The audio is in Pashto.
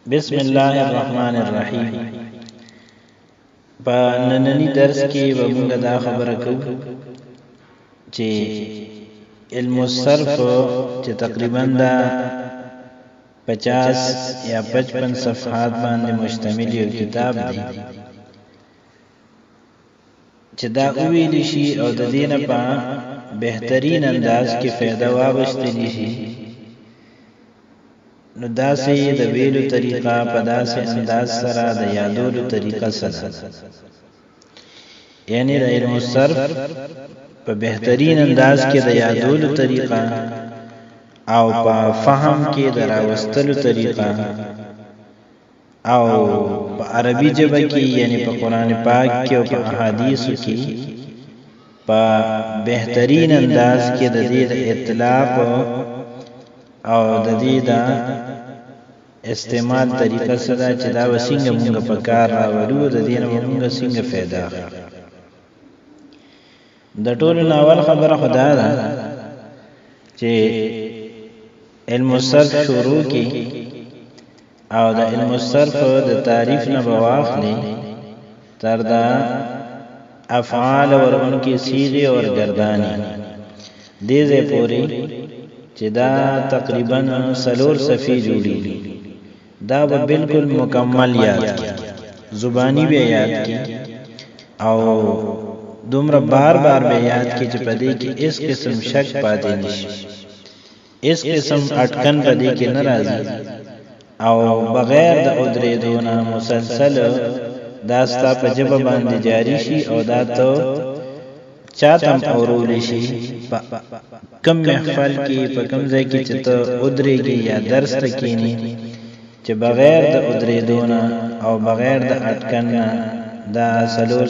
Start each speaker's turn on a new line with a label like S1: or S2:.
S1: بسم الله الرحمن الرحیم. په نننی درس کې به موږ دا خبره کوو چې علم الصرف چې تقریبا دا 50 یا 55 صفحات باندې مشتمل یو کتاب دی چې دا ویل شي او د دینه په بهترین انداز کې فائدہ واغستلی شي. نو داسې د ویلو طریقه په داسې انداز سره د یادولو طریقه سره، یعنی د علم الصرف په بهترین انداز کې د یادولو طریقه او په فهم کې د راوستلو طریقه او په عربي ژبه کې یعنی په قران پاک کې او په احادیثو کې په بهترین انداز کې د دې د اطلاق او د دې د استعمال طریقه سره چې دا وسنګ موږ په کار راوړو د دې نه موږ څنګه फायदा د ټولو ناول خبره خدا ده چې علم الصرف شروع کی او د علم الصرف د تعریف نه بواخلي تر دا افعال ورون کی صيغه اور گردانی دې زه پوری چې دا تقریبا 3 صفحې جوړي دا به بالکل مکمل یاد کی زبانی به یاد کی او دومره بار بار به یاد کی چې پدې کې اس قسم شک پاتې نشي، اس قسم اٹکن پدې کې ناراضي او بغیر د ادریدونه مسلسل داستا په جبه باندې جاری شي او دا ته چاتم اورول شي کم محفل کې په کم ځای کې چې ته ادریږي یا درس ته کینی چې بغیر د ادریدونه او بغیر د اٹکن دا 3